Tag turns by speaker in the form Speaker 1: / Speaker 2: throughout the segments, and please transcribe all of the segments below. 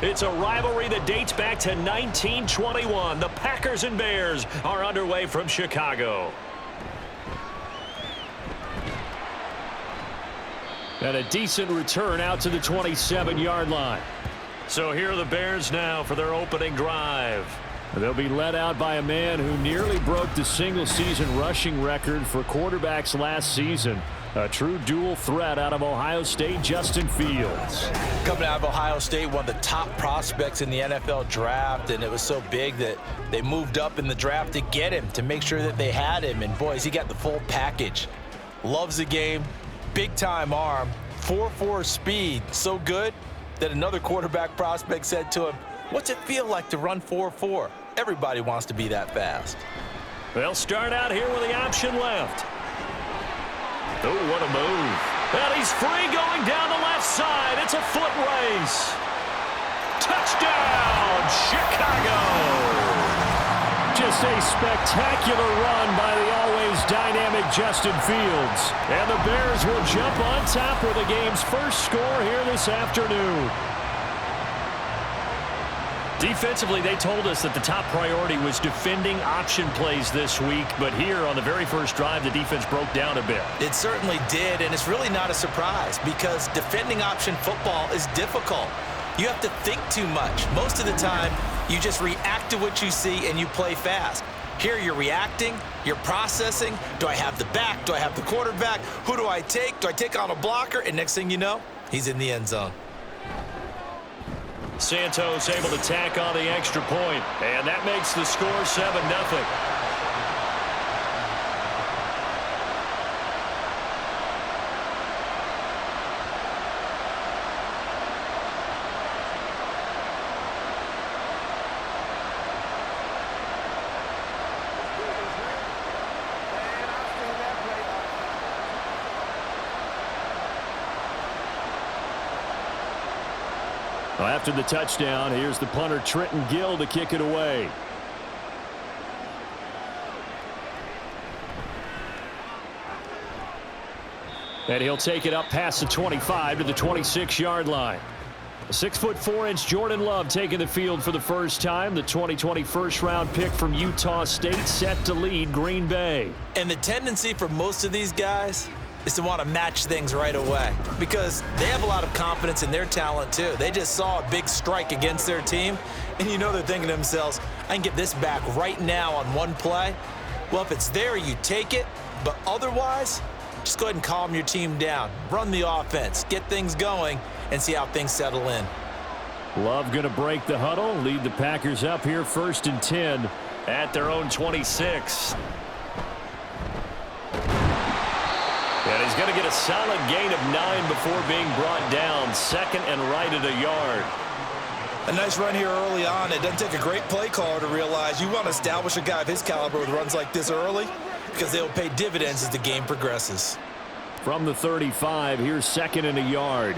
Speaker 1: It's a rivalry that dates back to 1921. The Packers and Bears are underway from Chicago. And a decent return out to the 27-yard line. So here are the Bears now for their opening drive. They'll be led out by a man who nearly broke the single-season rushing record for quarterbacks last season. A true dual threat out of Ohio State, Justin Fields.
Speaker 2: Coming out of Ohio State, one of the top prospects in the NFL draft, and it was so big that they moved up in the draft to get him, to make sure that they had him. And, boys, he got the full package. Loves the game, big-time arm, 4.4 speed, so good that another quarterback prospect said to him, "What's it feel like to run 4.4? Everybody wants to be that fast."
Speaker 1: They'll start out here with the option left. Oh, what a move. And he's free going down the left side. It's a foot race. Touchdown, Chicago.
Speaker 3: Just a spectacular run by the always dynamic Justin Fields. And the Bears will jump on top with the game's first score here this afternoon.
Speaker 1: Defensively, they told us that the top priority was defending option plays this week, but here on the very first drive, the defense broke down a bit.
Speaker 2: It certainly did, and it's really not a surprise because defending option football is difficult. You have to think too much. Most of the time, you just react to what you see and you play fast. Here you're reacting, you're processing. Do I have the back? Do I have the quarterback? Who do I take? Do I take on a blocker? And next thing you know, he's in the end zone.
Speaker 1: Santos able to tack on the extra point, and that makes the score 7-0.
Speaker 3: Well, after the touchdown, here's the punter Trenton Gill to kick it away. And he'll take it up past the 25 to the 26-yard line. A 6'4" Jordan Love taking the field for the first time. The 2020 first-round pick from Utah State set to lead Green Bay.
Speaker 2: And the tendency for most of these guys is to want to match things right away because they have a lot of confidence in their talent too. They just saw a big strike against their team, and you know they're thinking to themselves, I can get this back right now on one play. Well, if it's there, you take it, but otherwise, just go ahead and calm your team down. Run the offense, get things going, and see how things settle in.
Speaker 3: Love going to break the huddle, lead the Packers up here 1st and 10
Speaker 1: at their own 26. And he's going to get a solid gain of 9 before being brought down. 2nd and right at a yard.
Speaker 2: A nice run here early on. It doesn't take a great play caller to realize you want to establish a guy of his caliber with runs like this early because they'll pay dividends as the game progresses.
Speaker 3: From the 35, here's 2nd and a yard.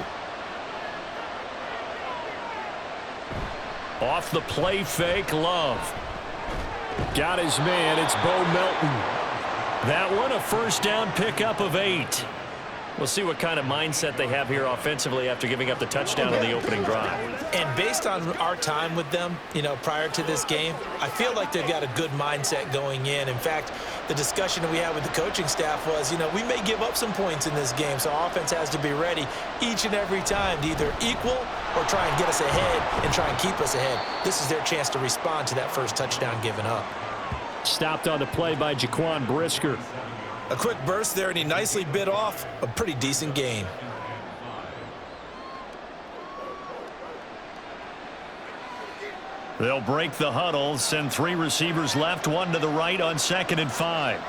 Speaker 1: Off the play fake, Love.
Speaker 3: Got his man. It's Bo Melton.
Speaker 1: That one, a first down pickup of 8. We'll see what kind of mindset they have here offensively after giving up the touchdown on the opening drive.
Speaker 2: And based on our time with them, you know, prior to this game, I feel like they've got a good mindset going in. In fact, the discussion that we had with the coaching staff was, you know, we may give up some points in this game, so offense has to be ready each and every time to either equal or try and get us ahead and try and keep us ahead. This is their chance to respond to that first touchdown given up.
Speaker 3: Stopped on the play by Jaquan Brisker.
Speaker 2: A quick burst there, and he nicely bit off a pretty decent gain.
Speaker 1: They'll break the huddle, send 3 receivers left, 1 to the right on 2nd and 5.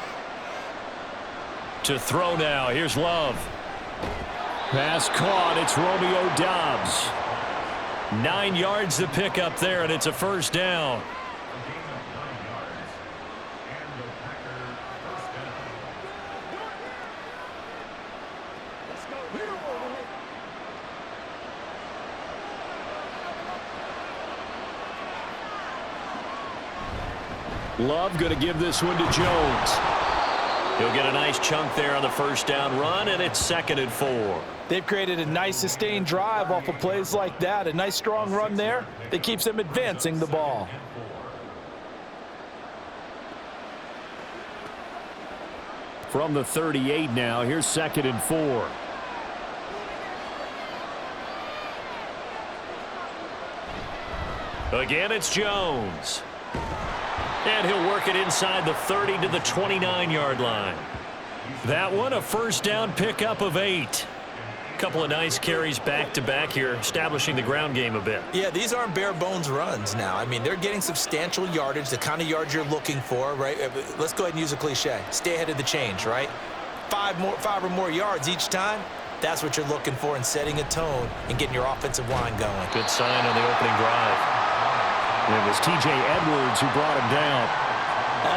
Speaker 1: To throw now, here's Love.
Speaker 3: Pass caught, it's Romeo Doubs.
Speaker 1: 9 yards to pick up there, and it's a first down.
Speaker 3: Love going to give this one to Jones.
Speaker 1: He'll get a nice chunk there on the first down run, and it's 2nd and 4.
Speaker 2: They've created a nice sustained drive off of plays like that. A nice strong run there that keeps them advancing the ball.
Speaker 3: From the 38 now, here's 2nd and 4.
Speaker 1: Again, it's Jones. And he'll work it inside the 30 to the 29-yard line. That one, a first down pickup of 8. Couple of nice carries back-to-back here, establishing the ground game a bit.
Speaker 2: Yeah, these aren't bare-bones runs now. I mean, they're getting substantial yardage, the kind of yards you're looking for, right? Let's go ahead and use a cliche. Stay ahead of the change, right? 5 or more yards each time. That's what you're looking for in setting a tone and getting your offensive line going.
Speaker 1: Good sign on the opening drive.
Speaker 3: It was T.J. Edwards who brought him down.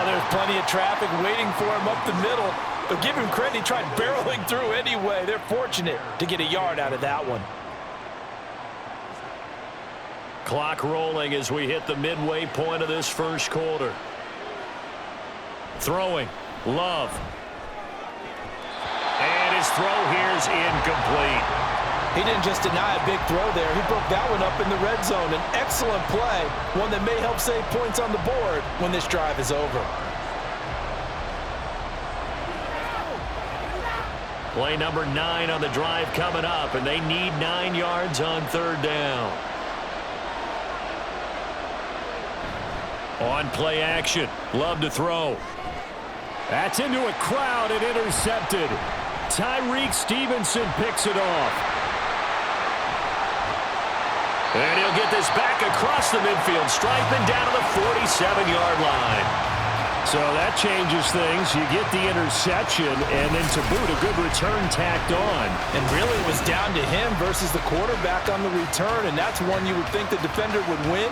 Speaker 2: There's plenty of traffic waiting for him up the middle. But give him credit, he tried barreling through anyway. They're fortunate to get a yard out of that one.
Speaker 1: Clock rolling as we hit the midway point of this first quarter. Throwing. Love. And his throw here's incomplete.
Speaker 2: He didn't just deny a big throw there. He broke that one up in the red zone. An excellent play, one that may help save points on the board when this drive is over.
Speaker 1: Play number 9 on the drive coming up, and they need 9 yards on 3rd down. On play action. Love to throw.
Speaker 3: That's into a crowd and intercepted. Tyreek Stevenson picks it off.
Speaker 1: And he'll get this back across the midfield stripe and down to the 47-yard line.
Speaker 3: So that changes things. You get the interception, and then to boot, a good return tacked on.
Speaker 2: And really it was down to him versus the quarterback on the return, and that's one you would think the defender would win.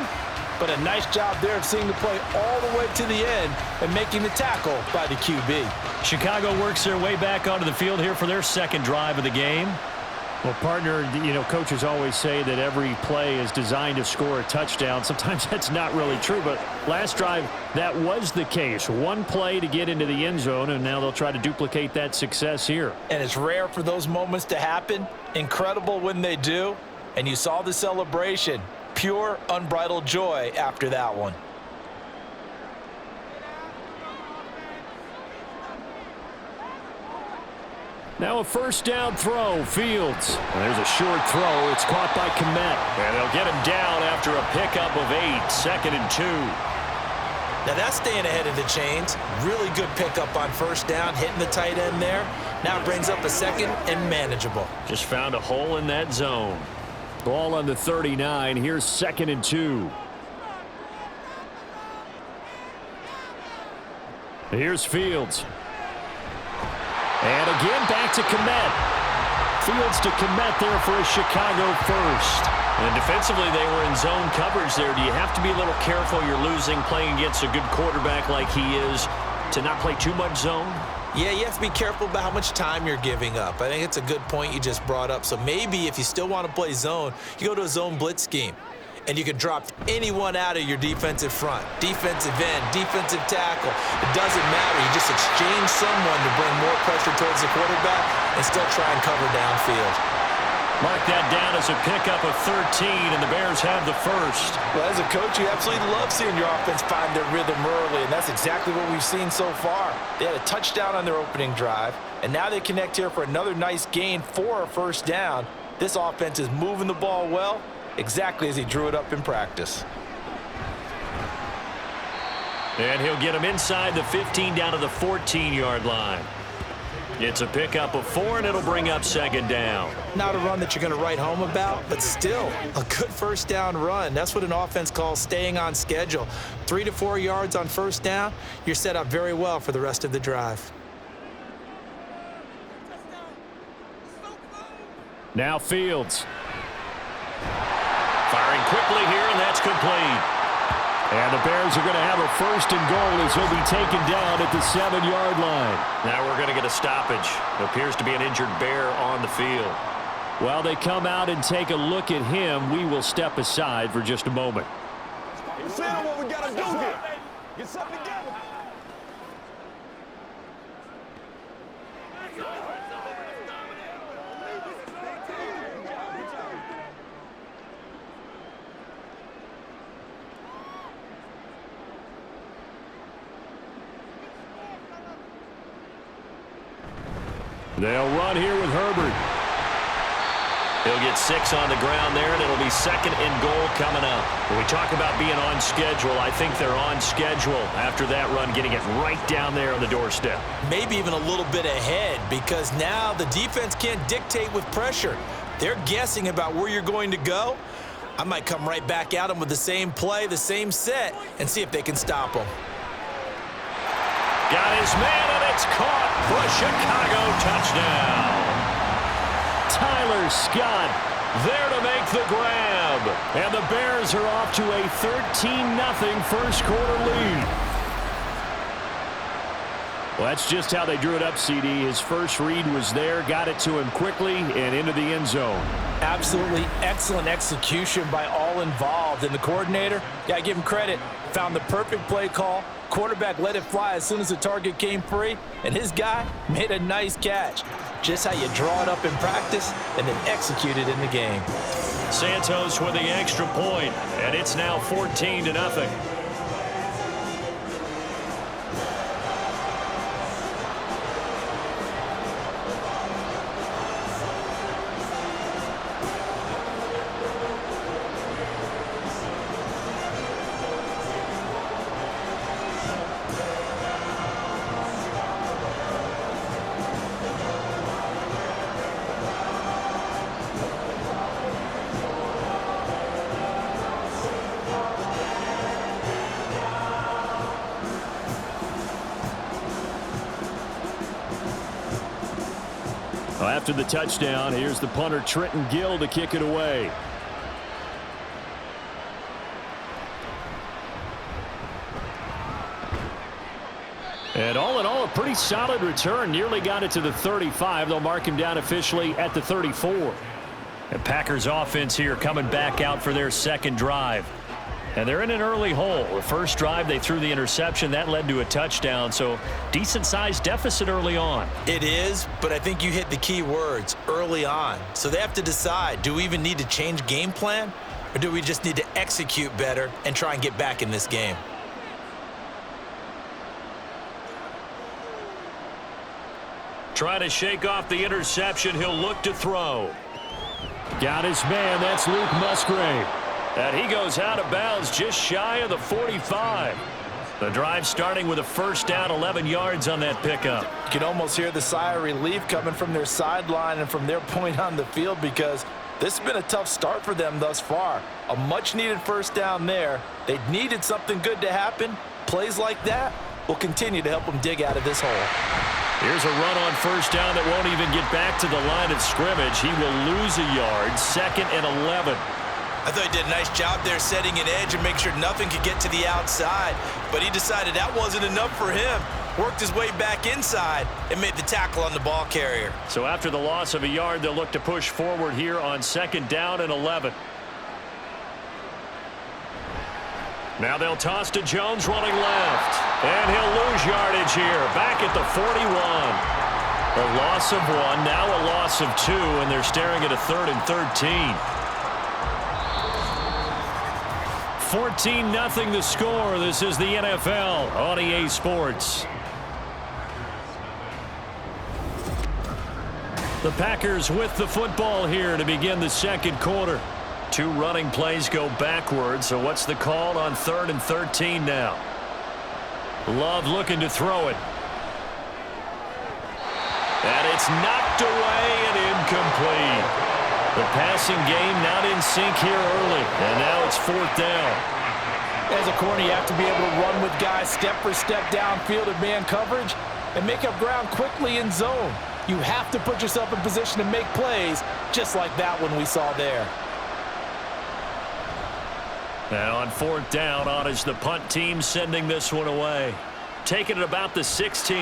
Speaker 2: But a nice job there of seeing the play all the way to the end and making the tackle by the QB.
Speaker 1: Chicago works their way back onto the field here for their 2nd drive of the game.
Speaker 3: Well, partner, coaches always say that every play is designed to score a touchdown. Sometimes that's not really true, but last drive, that was the case. One play to get into the end zone, and now they'll try to duplicate that success here.
Speaker 2: And it's rare for those moments to happen. Incredible when they do. And you saw the celebration. Pure, unbridled joy after that one.
Speaker 3: Now a first down throw, Fields. And there's a short throw. It's caught by Kmet.
Speaker 1: And they'll get him down after a pickup of 8, 2nd and 2.
Speaker 2: Now that's staying ahead of the chains. Really good pickup on first down, hitting the tight end there. Now it brings up a 2nd and manageable.
Speaker 1: Just found a hole in that zone.
Speaker 3: Ball on the 39. Here's 2nd and 2. Here's Fields. And again, back to Kmet. Fields to Kmet there for a Chicago first.
Speaker 1: And defensively, they were in zone coverage there. Do you have to be a little careful? You're losing, playing against a good quarterback like he is, to not play too much zone?
Speaker 2: Yeah, you have to be careful about how much time you're giving up. I think it's a good point you just brought up. So maybe if you still want to play zone, you go to a zone blitz scheme. And you can drop anyone out of your defensive front. Defensive end, defensive tackle. It doesn't matter. You just exchange someone to bring more pressure towards the quarterback and still try and cover downfield.
Speaker 1: Mark that down as a pickup of 13, and the Bears have the first.
Speaker 2: Well, as a coach, you absolutely love seeing your offense find their rhythm early, and that's exactly what we've seen so far. They had a touchdown on their opening drive, and now they connect here for another nice gain for a first down. This offense is moving the ball well, exactly as he drew it up in practice.
Speaker 1: And he'll get him inside the 15 down to the 14-yard line. It's a pickup of 4, and it'll bring up 2nd down.
Speaker 2: Not a run that you're going to write home about, but still a good first down run. That's what an offense calls staying on schedule. 3 to 4 yards on first down, you're set up very well for the rest of the drive.
Speaker 3: Now Fields.
Speaker 1: Firing quickly here, and that's complete.
Speaker 3: And the Bears are going to have a 1st and goal as he'll be taken down at the 7-yard line.
Speaker 1: Now we're going to get a stoppage. It appears to be an injured Bear on the field.
Speaker 3: While they come out and take a look at him, we will step aside for just a moment.
Speaker 4: What we got to do here. Get something together.
Speaker 3: They'll run here with Herbert.
Speaker 1: He'll get 6 on the ground there, and it'll be 2nd and goal coming up. When we talk about being on schedule, I think they're on schedule after that run, getting it right down there on the doorstep.
Speaker 2: Maybe even a little bit ahead, because now the defense can't dictate with pressure. They're guessing about where you're going to go. I might come right back at them with the same play, the same set, and see if they can stop them.
Speaker 1: Got his man, and it's caught for a Chicago touchdown.
Speaker 3: Tyler Scott there to make the grab. And the Bears are off to a 13-0 first quarter lead. Well, that's just how they drew it up, CD. His first read was there, got it to him quickly, and into the end zone.
Speaker 2: Absolutely excellent execution by all involved. And the coordinator, got to give him credit, found the perfect play call. Quarterback let it fly as soon as the target came free, and his guy made a nice catch. Just how you draw it up in practice and then execute it in the game.
Speaker 1: Santos with the extra point, and it's now 14-0.
Speaker 3: After the touchdown, here's the punter Trenton Gill to kick it away. And all in all, a pretty solid return. Nearly got it to the 35. They'll mark him down officially at the 34.
Speaker 1: And Packers offense here coming back out for their second drive. And they're in an early hole. The first drive, they threw the interception. That led to a touchdown, so decent-sized deficit early on.
Speaker 2: It is, but I think you hit the key words, early on. So they have to decide, do we even need to change game plan, or do we just need to execute better and try and get back in this game?
Speaker 1: Trying to shake off the interception. He'll look to throw.
Speaker 3: Got his man. That's Luke Musgrave.
Speaker 1: And he goes out of bounds just shy of the 45. The drive starting with a first down, 11 yards on that pickup.
Speaker 2: You can almost hear the sigh of relief coming from their sideline and from their point on the field, because this has been a tough start for them thus far. A much-needed first down there. They needed something good to happen. Plays like that will continue to help them dig out of this hole.
Speaker 1: Here's a run on first down that won't even get back to the line of scrimmage. He will lose a yard, 2nd and 11.
Speaker 2: I thought he did a nice job there setting an edge and make sure nothing could get to the outside. But he decided that wasn't enough for him. Worked his way back inside and made the tackle on the ball carrier.
Speaker 1: So after the loss of a yard, they'll look to push forward here on 2nd down and 11. Now they'll toss to Jones running left. And he'll lose yardage here. Back at the 41. A loss of 1, now a loss of 2, and they're staring at a 3rd and 13. 14-0 the score. This is the NFL on EA Sports. The Packers with the football here to begin the second quarter. 2 running plays go backwards, so what's the call on 3rd and 13 now? Love looking to throw it. And it's knocked away and incomplete. The passing game not in sync here early, and now it's 4th down.
Speaker 2: As a corner, you have to be able to run with guys step for step downfield in man coverage and make up ground quickly in zone. You have to put yourself in position to make plays, just like that one we saw there.
Speaker 1: Now on 4th down, on is the punt team sending this one away. Taking it about the 16.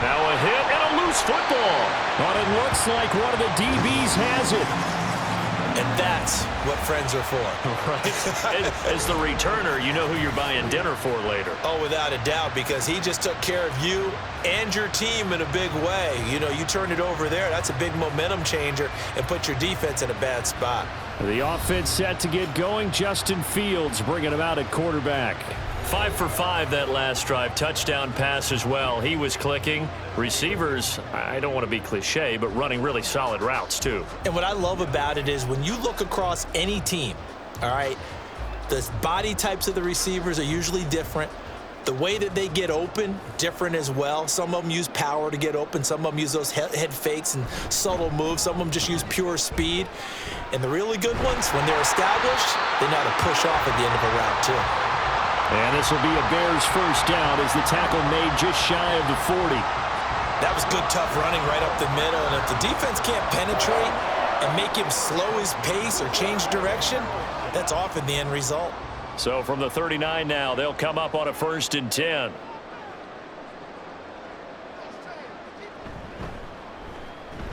Speaker 1: Now a hit and a loose football.
Speaker 3: But it looks like one of the DBs has it.
Speaker 2: And that's what friends are for.
Speaker 1: Right. As the returner, you know who you're buying dinner for later.
Speaker 2: Oh, without a doubt, because he just took care of you and your team in a big way. You know, you turn it over there, that's a big momentum changer and put your defense in a bad spot.
Speaker 3: The offense set to get going. Justin Fields bringing him out at quarterback.
Speaker 1: 5 for 5 that last drive. Touchdown pass as well. He was clicking. Receivers, I don't want to be cliche, but running really solid routes too.
Speaker 2: And what I love about it is when you look across any team, all right, the body types of the receivers are usually different. The way that they get open, different as well. Some of them use power to get open. Some of them use those head fakes and subtle moves. Some of them just use pure speed. And the really good ones, when they're established, they know how to push off at the end of a route too.
Speaker 3: And this will be a Bears first down as the tackle made just shy of the 40.
Speaker 2: That was good, tough running right up the middle. And if the defense can't penetrate and make him slow his pace or change direction, that's often the end result.
Speaker 1: So from the 39 now, they'll come up on a 1st and 10.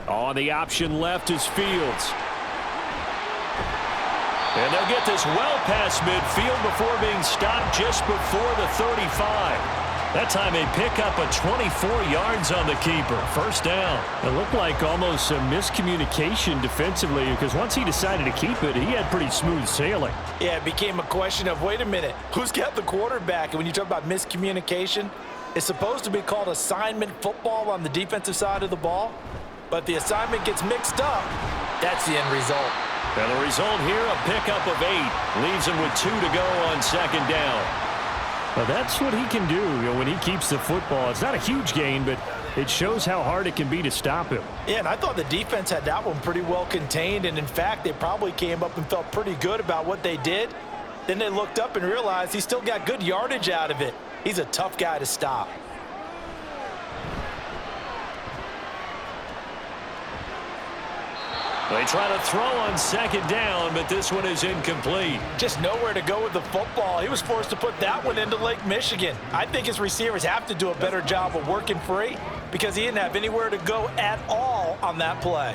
Speaker 3: On the option left is Fields.
Speaker 1: And they'll get this well past midfield before being stopped just before the 35. That time they pick up a 24 yards on the keeper. First down.
Speaker 3: It looked like almost a miscommunication defensively because once he decided to keep it, he had pretty smooth sailing.
Speaker 2: Yeah, it became a question of, wait a minute, who's got the quarterback? And when you talk about miscommunication, it's supposed to be called assignment football on the defensive side of the ball. But the assignment gets mixed up. That's the end result.
Speaker 1: And the result here, a pickup of 8. Leaves him with 2 to go on 2nd down.
Speaker 3: Well, that's what he can do, when he keeps the football. It's not a huge gain, but it shows how hard it can be to stop him.
Speaker 2: Yeah, and I thought the defense had that one pretty well contained. And, in fact, they probably came up and felt pretty good about what they did. Then they looked up and realized he still got good yardage out of it. He's a tough guy to stop.
Speaker 1: They try to throw on 2nd down, but this one is incomplete.
Speaker 2: Just nowhere to go with the football. He was forced to put that one into Lake Michigan. I think his receivers have to do a better job of working free because he didn't have anywhere to go at all on that play.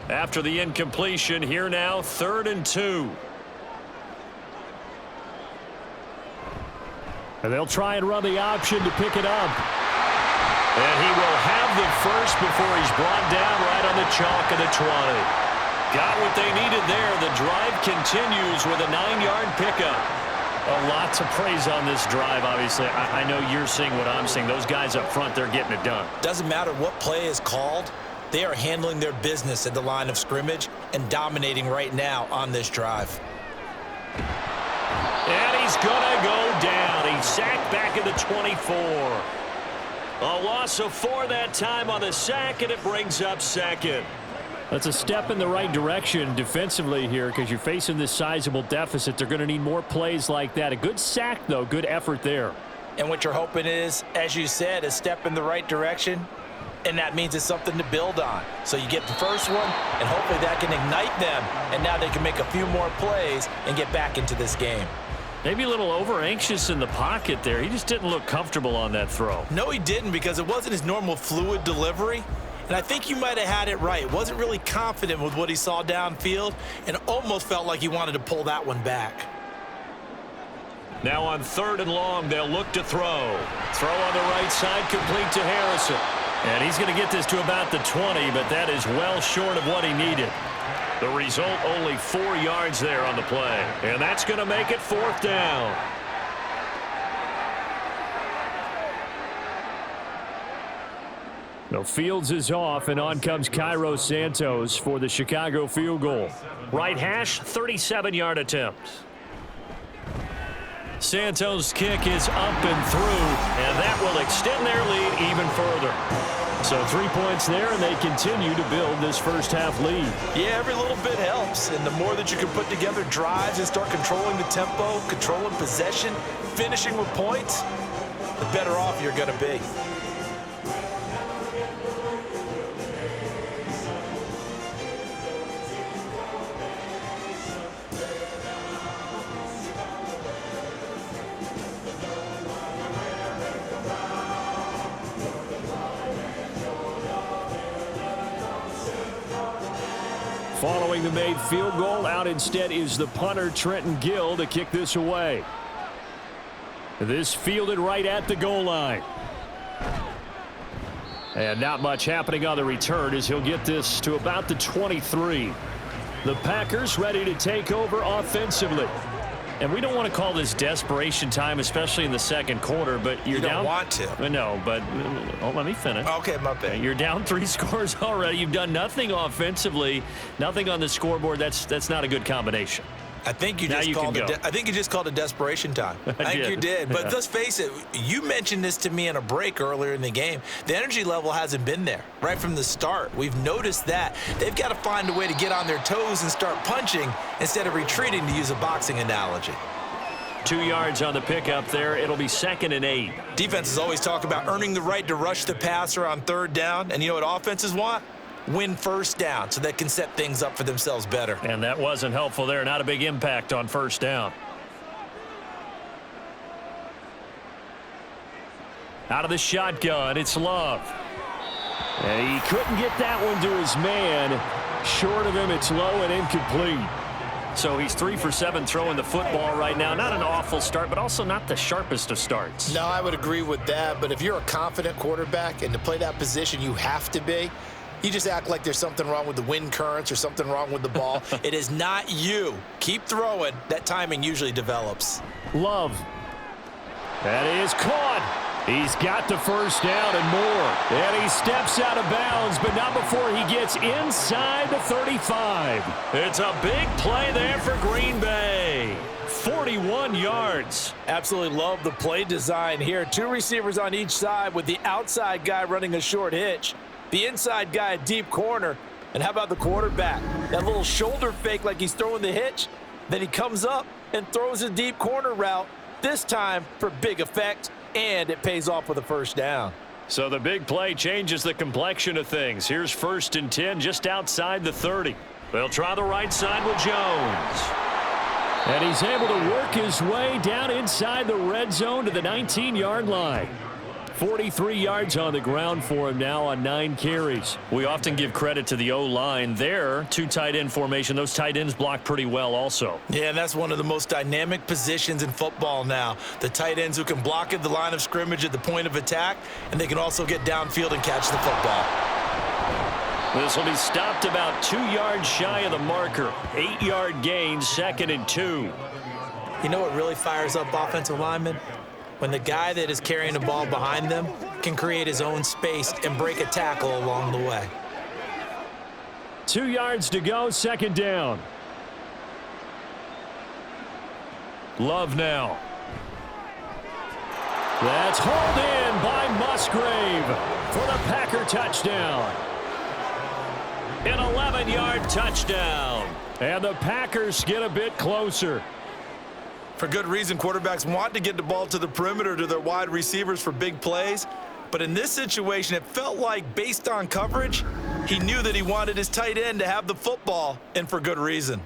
Speaker 1: After the incompletion, here now, 3rd and 2.
Speaker 3: And they'll try and run the option to pick it up.
Speaker 1: And he will have the first before he's brought down right on the chalk of the 20. Got what they needed there. The drive continues with a 9-yard pickup.
Speaker 3: A lot to praise on this drive, obviously. I know you're seeing what I'm seeing. Those guys up front, they're getting it done.
Speaker 2: Doesn't matter what play is called. They are handling their business at the line of scrimmage and dominating right now on this drive.
Speaker 1: And he's going to go down. He's sacked back at the 24. A loss of 4 that time on the sack, and it brings up 2nd.
Speaker 3: That's a step in the right direction defensively here because you're facing this sizable deficit. They're going to need more plays like that. A good sack, though. Good effort there.
Speaker 2: And what you're hoping is, as you said, a step in the right direction, and that means it's something to build on. So you get the first one, and hopefully that can ignite them, and now they can make a few more plays and get back into this game.
Speaker 3: Maybe a little over-anxious in the pocket there. He just didn't look comfortable on that throw.
Speaker 2: No, he didn't because it wasn't his normal fluid delivery. And I think you might have had it right. Wasn't really confident with what he saw downfield and almost felt like he wanted to pull that one back.
Speaker 1: Now on 3rd and long, they'll look to throw. Throw on the right side, complete to Harrison.
Speaker 3: And he's going to get this to about the 20, but that is well short of what he needed.
Speaker 1: The result, only 4 yards there on the play. And that's going to make it 4th down.
Speaker 3: No, Fields is off, and on comes Cairo Santos for the Chicago field goal.
Speaker 1: Right hash, 37-yard attempt. Santos' kick is up and through, and that will extend their lead even further.
Speaker 3: So 3 points there, and they continue to build this first-half lead.
Speaker 2: Yeah, every little bit helps, and the more that you can put together drives and start controlling the tempo, controlling possession, finishing with points, the better off you're going to be.
Speaker 3: Following the made field goal, out instead is the punter, Trenton Gill, to kick this away. This fielded right at the goal line. And not much happening on the return as he'll get this to about the 23. The Packers ready to take over offensively. And we don't want to call this desperation time, especially in the second quarter, but you're down.
Speaker 2: You don't want to.
Speaker 3: No, but let me finish.
Speaker 2: Okay, my bad.
Speaker 3: You're down 3 scores already. You've done nothing offensively, nothing on the scoreboard. That's not a good combination.
Speaker 2: I think you just called it desperation time. I think you did. But let's face it, you mentioned this to me in a break earlier in the game. The energy level hasn't been there right from the start. We've noticed that. They've got to find a way to get on their toes and start punching instead of retreating, to use a boxing analogy.
Speaker 3: 2 yards on the pickup there. It'll be 2nd and 8.
Speaker 2: Defenses always talk about earning the right to rush the passer on 3rd down. And you know what offenses want? Win 1st down so they can set things up for themselves better.
Speaker 3: And that wasn't helpful there. Not a big impact on 1st down. Out of the shotgun, it's Love. And he couldn't get that one to his man. Short of him, it's low and incomplete. So he's 3 for 7 throwing the football right now. Not an awful start, but also not the sharpest of starts.
Speaker 4: No, I would agree with that. But if you're a confident quarterback and to play that position, you have to be. You just act like there's something wrong with the wind currents or something wrong with the ball.
Speaker 2: It is not you. Keep throwing. That timing usually develops.
Speaker 3: Love. That is caught. He's got the 1st down and more. And he steps out of bounds, but not before he gets inside the 35. It's a big play there for Green Bay. 41 yards.
Speaker 5: Absolutely love the play design here. 2 receivers on each side with the outside guy running a short hitch. The inside guy, a deep corner. And how about the quarterback? That little shoulder fake like he's throwing the hitch. Then he comes up and throws a deep corner route, this time for big effect, and it pays off with a 1st down.
Speaker 3: So the big play changes the complexion of things. Here's 1st and 10 just outside the 30. They'll try the right side with Jones. And he's able to work his way down inside the red zone to the 19-yard line. 43 yards on the ground for him now on 9 carries. We often give credit to the O-line there. 2 tight end formation. Those tight ends block pretty well also.
Speaker 2: Yeah, and that's one of the most dynamic positions in football now. The tight ends who can block at the line of scrimmage at the point of attack, and they can also get downfield and catch the football.
Speaker 3: This will be stopped about 2 yards shy of the marker. 8-yard gain, 2nd and 2.
Speaker 2: You know what really fires up offensive linemen? When the guy that is carrying the ball behind them can create his own space and break a tackle along the way.
Speaker 3: 2 yards to go, 2nd down. Love now. That's hauled in by Musgrave for the Packer touchdown. An 11-yard touchdown. And the Packers get a bit closer.
Speaker 2: For good reason, quarterbacks want to get the ball to the perimeter to their wide receivers for big plays. But in this situation, it felt like, based on coverage, he knew that he wanted his tight end to have the football, and for good reason.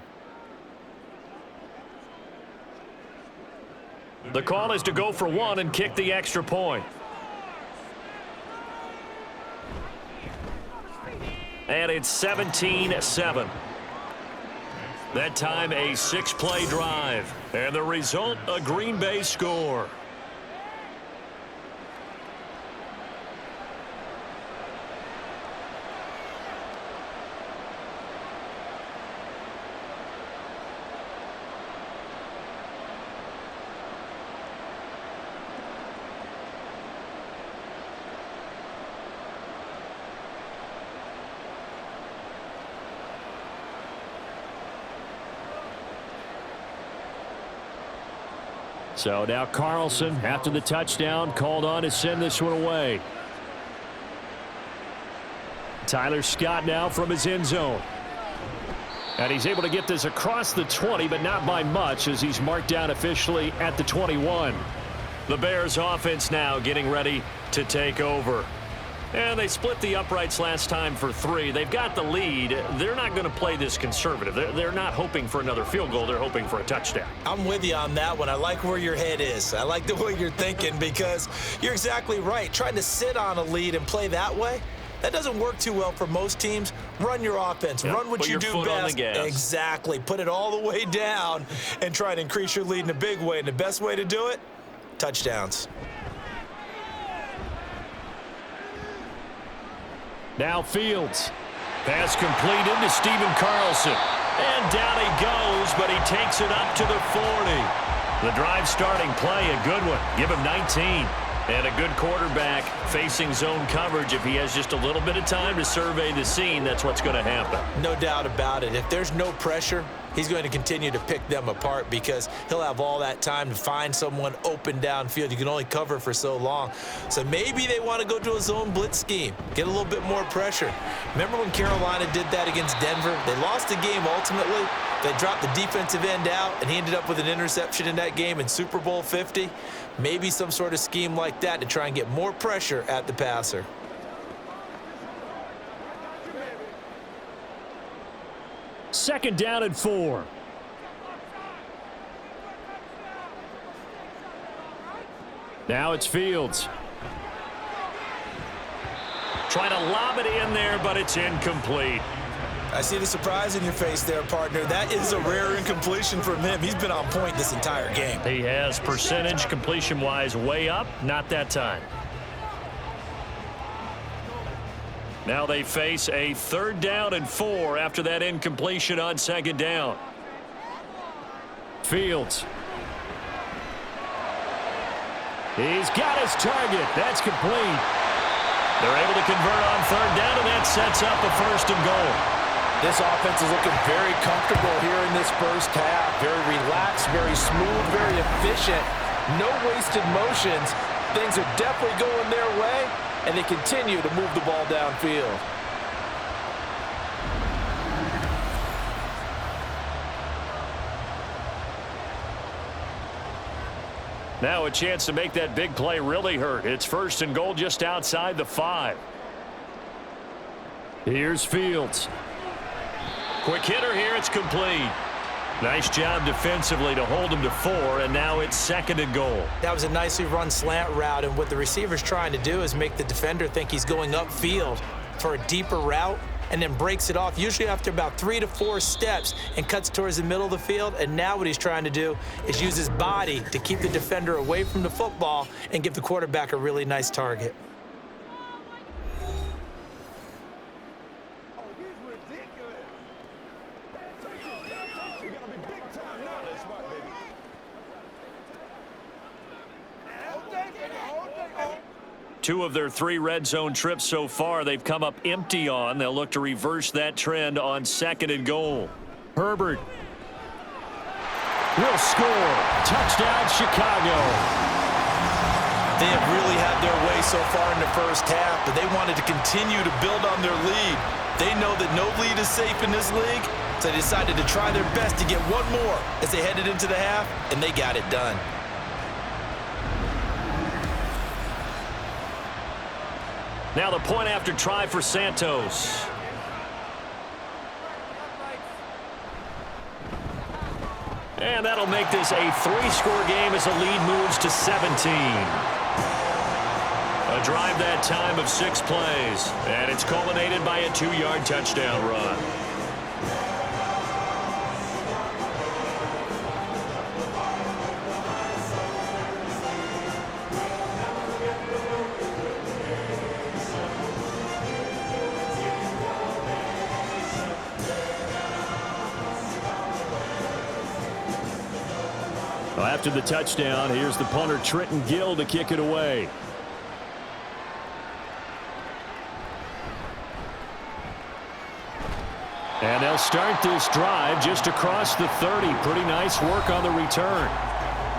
Speaker 3: The call is to go for 1 and kick the extra point. And it's 17-7. That time a 6-play drive. And the result, a Green Bay score. So now Carlson, after the touchdown, called on to send this one away. Tyler Scott now from his end zone. And he's able to get this across the 20, but not by much, as he's marked down officially at the 21. The Bears offense now getting ready to take over. And they split the uprights last time for 3. They've got the lead. They're not going to play this conservative. They're not hoping for another field goal. They're hoping for a touchdown.
Speaker 2: I'm with you on that one. I like where your head is. I like the way you're thinking, because you're exactly right. Trying to sit on a lead and play that way, that doesn't work too well for most teams. Run your offense. Yep. Run what you do best. Put your foot on the gas. Exactly. Put it all the way down and try to increase your lead in a big way. And the best way to do it, touchdowns.
Speaker 3: Now Fields. Pass completed to Stephen Carlson.
Speaker 1: And down he goes, but he takes it up to the 40. The drive starting play, a good one. Give him 19. And a good quarterback facing zone coverage. If he has just a little bit of time to survey the scene, that's what's going to happen.
Speaker 2: No doubt about it. If there's no pressure, he's going to continue to pick them apart because he'll have all that time to find someone open downfield. You can only cover for so long. So maybe they want to go to a zone blitz scheme, get a little bit more pressure. Remember when Carolina did that against Denver? They lost the game ultimately. They dropped the defensive end out, and he ended up with an interception in that game in Super Bowl 50. Maybe some sort of scheme like that to try and get more pressure at the passer.
Speaker 3: Second down and 4. Now it's Fields.
Speaker 1: Trying to lob it in there, but it's incomplete.
Speaker 2: I see the surprise in your face there, partner. That is a rare incompletion from him. He's been on point this entire game.
Speaker 1: He has percentage completion-wise way up, not that time. Now they face a 3rd down and 4 after that incompletion on 2nd down.
Speaker 3: Fields. He's got his target. That's complete.
Speaker 1: They're able to convert on 3rd down, and that sets up a 1st and goal.
Speaker 5: This offense is looking very comfortable here in this first half. Very relaxed, very smooth, very efficient. No wasted motions. Things are definitely going their way, and they continue to move the ball downfield.
Speaker 1: Now a chance to make that big play really hurt. It's 1st and goal just outside the 5.
Speaker 3: Here's Fields.
Speaker 1: Quick hitter here. It's complete. Nice job defensively to hold him to 4, and now it's 2nd and goal.
Speaker 2: That was a nicely run slant route, and what the receiver's trying to do is make the defender think he's going upfield for a deeper route and then breaks it off, usually after about 3 to 4 steps, and cuts towards the middle of the field. And now what he's trying to do is use his body to keep the defender away from the football and give the quarterback a really nice target.
Speaker 1: Two of their 3 red zone trips so far they've come up empty on. They'll look to reverse that trend on 2nd and goal.
Speaker 3: Herbert will score. Touchdown, Chicago.
Speaker 2: They have really had their way so far in the first half, but they wanted to continue to build on their lead. They know that no lead is safe in this league, so they decided to try their best to get one more as they headed into the half, and they got it done.
Speaker 1: Now the point after try for Santos. And that'll make this a 3-score game as the lead moves to 17. A drive that time of 6 plays, and it's culminated by a 2-yard touchdown run.
Speaker 3: After the touchdown, here's the punter Trenton Gill to kick it away. And they'll start this drive just across the 30. Pretty nice work on the return.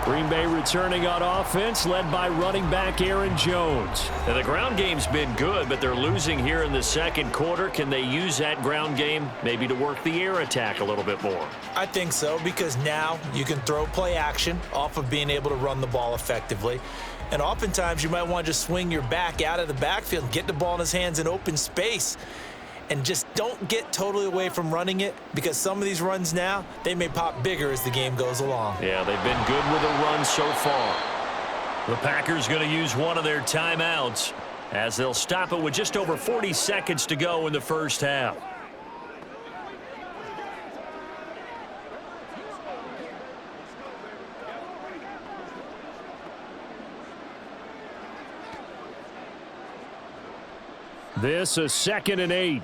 Speaker 3: Green Bay returning on offense, led by running back Aaron Jones.
Speaker 1: Now, the ground game's been good, but they're losing here in the 2nd quarter. Can they use that ground game maybe to work the air attack a little bit more?
Speaker 2: I think so, because now you can throw play action off of being able to run the ball effectively. And oftentimes you might want to just swing your back out of the backfield and get the ball in his hands in open space. And just don't get totally away from running it, because some of these runs now, they may pop bigger as the game goes along.
Speaker 1: Yeah, they've been good with a run so far. The Packers going to use one of their timeouts as they'll stop it with just over 40 seconds to go in the first half.
Speaker 3: This is 2nd and 8.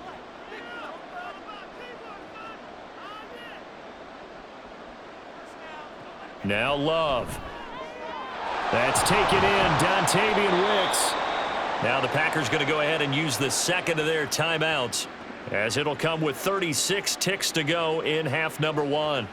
Speaker 1: Now Love. That's taken in, Dontavian Wicks. Now the Packers going to go ahead and use the second of their timeouts, as it'll come with 36 ticks to go in half number 1.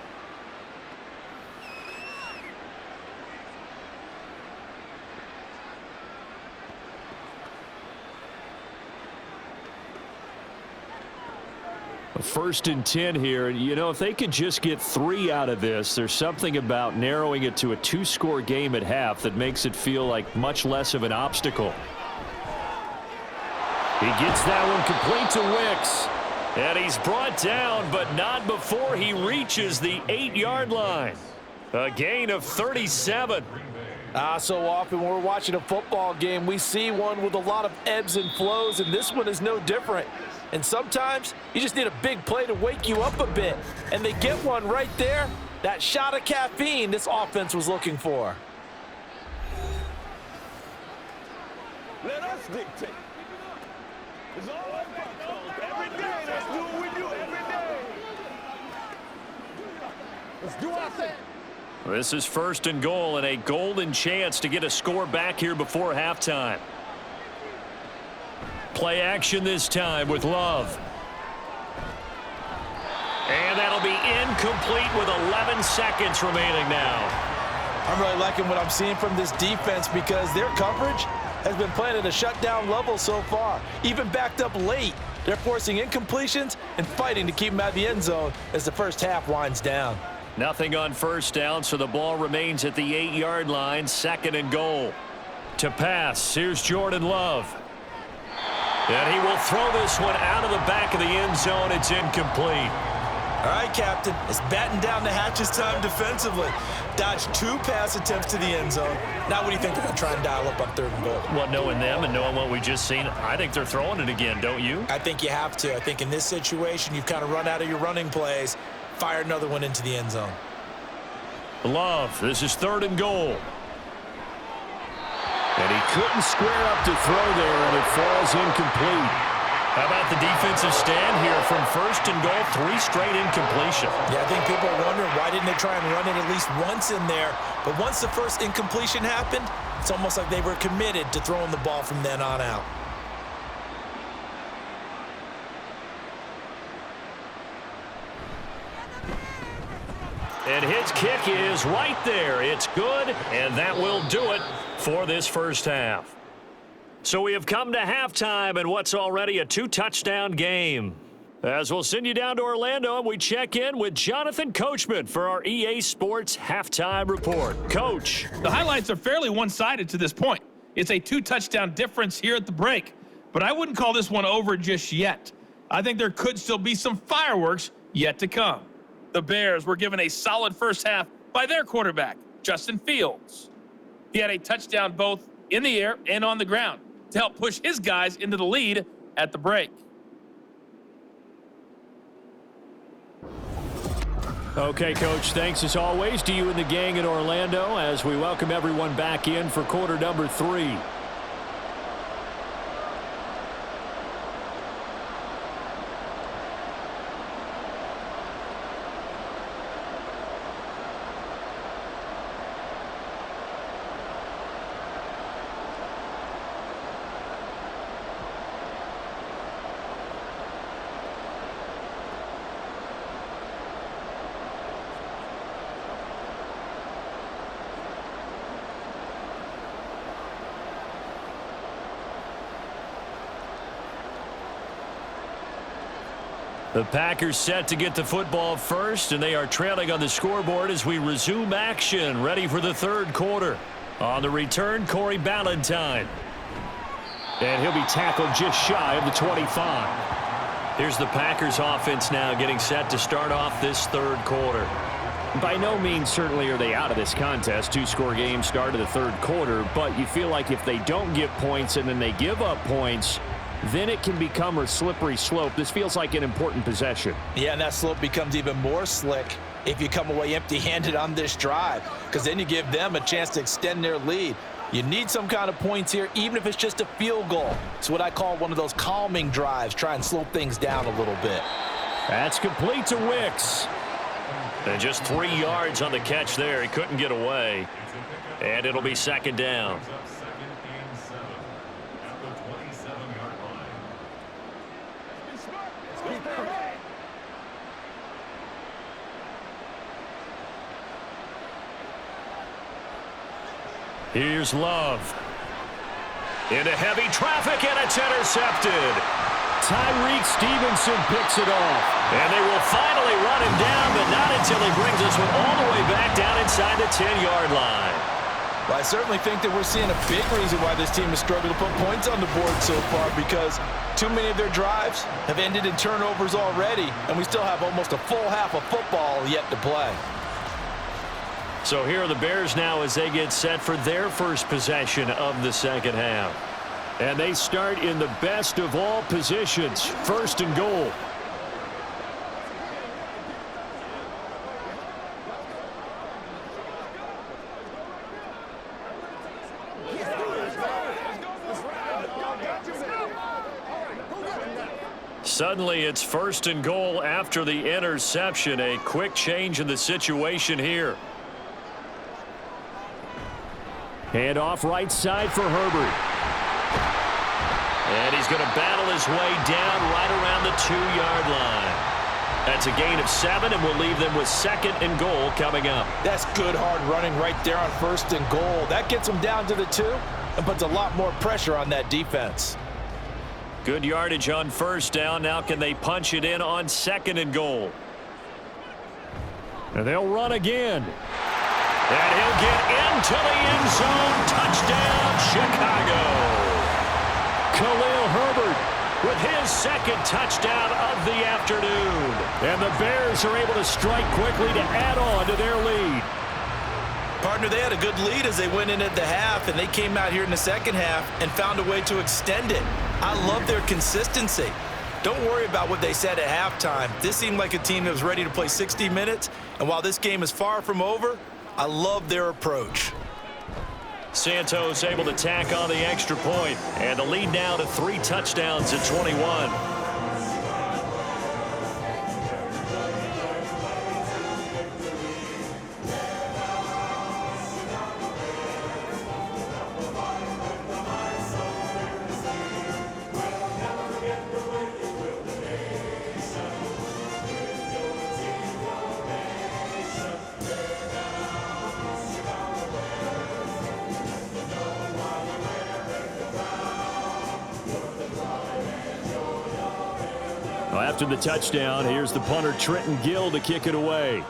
Speaker 3: First and 10 here. You know, if they could just get 3 out of this, there's something about narrowing it to a 2-score game at half that makes it feel like much less of an obstacle. He gets that one complete to Wicks. And he's brought down, but not before he reaches the 8-yard line. A gain of 37.
Speaker 5: So often when we're watching a football game, we see one with a lot of ebbs and flows, and this one is no different. And sometimes you just need a big play to wake you up a bit. And they get one right there. That shot of caffeine this offense was looking for.
Speaker 6: Let us dictate. It's all about every day. Let's do what we do every day. Let's do our thing.
Speaker 1: This is first and goal and a golden chance to get a score back here before halftime. Play action this time with Love. And that'll be incomplete with 11 seconds remaining now.
Speaker 5: I'm really liking what I'm seeing from this defense because their coverage has been playing at a shutdown level so far. Even backed up late, they're forcing incompletions and fighting to keep them out of the end zone as the first half winds down.
Speaker 1: Nothing on first down, so the ball remains at the 8-yard line, second and goal. To pass, here's Jordan Love. And he will throw this one out of the back of the end zone. It's incomplete.
Speaker 2: All right, Captain. It's batten down the hatches time defensively. Dodged 2 pass attempts to the end zone. Now what do you think they're going to try and dial up on 3rd and goal?
Speaker 1: Well, knowing them and knowing what we just seen, I think they're throwing it again, don't you?
Speaker 2: I think you have to. I think in this situation, you've kind of run out of your running plays. Fire another one into the end zone.
Speaker 1: Love, this is 3rd and goal. And he couldn't square up to throw there, and it falls incomplete. How about the defensive stand here from 1st and goal, 3 straight incompletion?
Speaker 2: Yeah, I think people are wondering why didn't they try and run it at least once in there. But once the first incompletion happened, it's almost like they were committed to throwing the ball from then on out.
Speaker 1: And his kick is right there. It's good, and that will do it for this first half. So we have come to halftime in what's already a 2-touchdown game. As we'll send you down to Orlando, and we check in with Jonathan Coachman for our EA Sports Halftime Report. Coach.
Speaker 7: The highlights are fairly one-sided to this point. It's a 2-touchdown difference here at the break, but I wouldn't call this one over just yet. I think there could still be some fireworks yet to come. The Bears were given a solid first half by their quarterback, Justin Fields. He had a touchdown both in the air and on the ground to help push his guys into the lead at the break.
Speaker 3: Okay, Coach, thanks as always to you and the gang in Orlando as we welcome everyone back in for quarter number 3.
Speaker 1: The Packers set to get the football first, and they are trailing on the scoreboard as we resume action, ready for the 3rd quarter. On the return, Corey Ballantyne.
Speaker 3: And he'll be tackled just shy of the 25.
Speaker 1: Here's the Packers offense now getting set to start off this 3rd quarter.
Speaker 3: By no means certainly are they out of this contest. 2-score game start of the 3rd quarter, but you feel like if they don't get points and then they give up points, then it can become a slippery slope. This feels like an important possession.
Speaker 5: Yeah, and that slope becomes even more slick if you come away empty-handed on this drive, because then you give them a chance to extend their lead. You need some kind of points here, even if it's just a field goal. It's what I call one of those calming drives, try and slow things down a little bit.
Speaker 3: That's complete to Wicks.
Speaker 1: And just 3 yards on the catch there. He couldn't get away. And it'll be second down. Here's Love. Into heavy traffic, and it's intercepted.
Speaker 3: Tyreek Stevenson picks it off.
Speaker 1: And they will finally run him down, but not until he brings this one all the way back down inside the 10-yard line.
Speaker 5: Well, I certainly think that we're seeing a big reason why this team has struggled to put points on the board so far, because too many of their drives have ended in turnovers already, and we still have almost a full half of football yet to play.
Speaker 1: So here are the Bears now as they get set for their first possession of the second half.
Speaker 3: And they start in the best of all positions, first and goal.
Speaker 1: Suddenly it's first and goal after the interception. A quick change in the situation here.
Speaker 3: Hand off right side for Herbert.
Speaker 1: And he's going to battle his way down right around the 2-yard line. That's a gain of 7, and we'll leave them with second and goal coming up.
Speaker 5: That's good hard running right there on first and goal. That gets them down to the 2 and puts a lot more pressure on that defense.
Speaker 1: Good yardage on first down. Now can they punch it in on second and goal?
Speaker 3: And they'll run again.
Speaker 1: And he'll get into the end zone. Touchdown, Chicago.
Speaker 3: Khalil Herbert
Speaker 1: With his second touchdown of the afternoon.
Speaker 3: And the Bears are able to strike quickly to add on to their lead.
Speaker 2: Partner, they had a good lead as they went in at the half, and they came out here in the second half and found a way to extend it. I love their consistency. Don't worry about what they said at halftime. This seemed like a team that was ready to play 60 minutes, and while this game is far from over, I love their approach.
Speaker 1: Santos able to tack on the extra point, and the lead now to 3 touchdowns at 21.
Speaker 3: After the touchdown, here's the punter Trenton Gill to kick it away.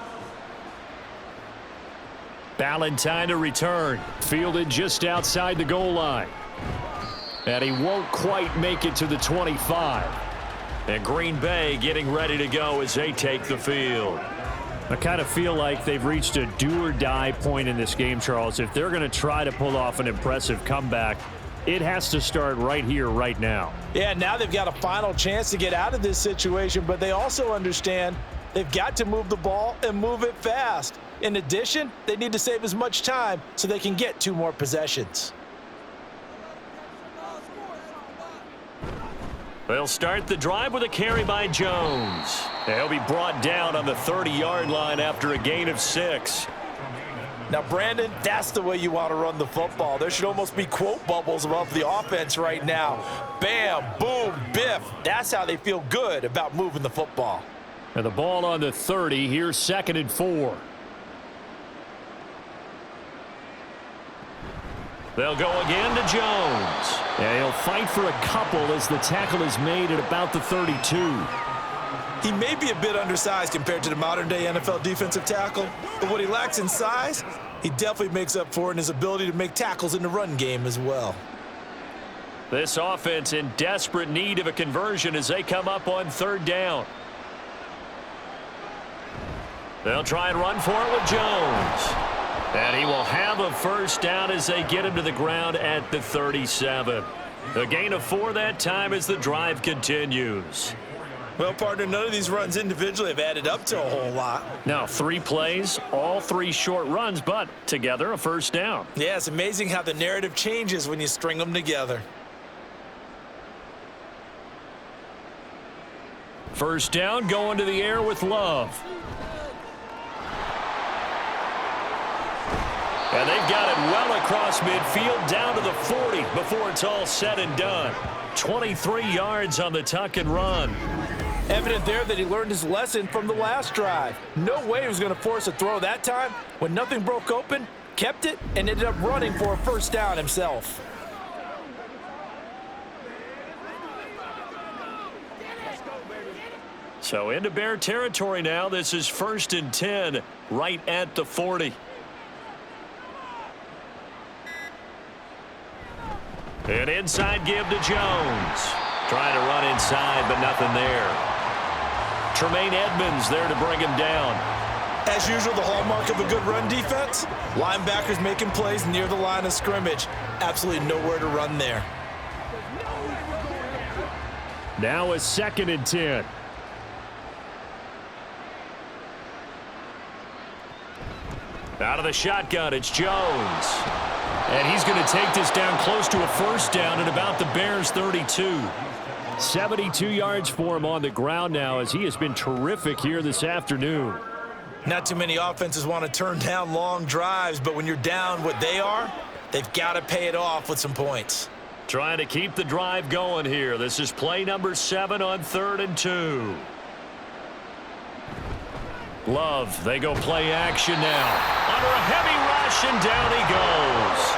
Speaker 3: Ballantyne to return. Fielded just outside the goal line. And he won't quite make it to the 25.
Speaker 1: And Green Bay getting ready to go as they take the field.
Speaker 3: I kind of feel like they've reached a do-or-die point in this game, Charles. If they're going to try to pull off an impressive comeback, it has to start right here, right now.
Speaker 5: Yeah, now they've got a final chance to get out of this situation, but they also understand they've got to move the ball and move it fast. In addition, they need to save as much time so they can get 2 more possessions.
Speaker 1: They'll start the drive with a carry by Jones. He'll be brought down on the 30-yard line after a gain of 6.
Speaker 5: Now, Brandon, that's the way you want to run the football. There should almost be quote bubbles above the offense right now. Bam, boom, biff. That's how they feel good about moving the football.
Speaker 3: And the ball on the 30. Here's 2nd and 4.
Speaker 1: They'll go again to Jones.
Speaker 3: And he'll fight for a couple as the tackle is made at about the 32.
Speaker 2: He may be a bit undersized compared to the modern-day NFL defensive tackle, but what he lacks in size, he definitely makes up for in his ability to make tackles in the run game as well.
Speaker 1: This offense in desperate need of a conversion as they come up on 3rd down. They'll try and run for it with Jones. And he will have a first down as they get him to the ground at the 37. A gain of 4 that time as the drive continues.
Speaker 2: Well, partner, none of these runs individually have added up to a whole lot.
Speaker 1: Now 3 plays, all 3 short runs, but together a first down.
Speaker 2: Yeah, it's amazing how the narrative changes when you string them together.
Speaker 1: First down, going to the air with Love. And they've got it well across midfield down to the 40 before it's all said and done. 23 yards on the tuck and run.
Speaker 5: Evident there that he learned his lesson from the last drive. No way he was going to force a throw that time. When nothing broke open, kept it, and ended up running for a first down himself.
Speaker 1: So into Bear territory now. This is 1st and 10 right at the 40. An inside give to Jones. Trying to run inside, but nothing there. Tremaine Edmonds there to bring him down.
Speaker 2: As usual, the hallmark of a good run defense, linebackers making plays near the line of scrimmage. Absolutely nowhere to run there.
Speaker 3: Now a 2nd and 10.
Speaker 1: Out of the shotgun, it's Jones. And he's going to take this down close to a first down at about the Bears' 32.
Speaker 3: 72 yards for him on the ground now as he has been terrific here this afternoon.
Speaker 2: Not too many offenses want to turn down long drives, but when you're down what they are, they've got to pay it off with some points.
Speaker 1: Trying to keep the drive going here. This is play number 7 on 3rd and 2. Love, they go play action now. Under a heavy rush, and down he goes.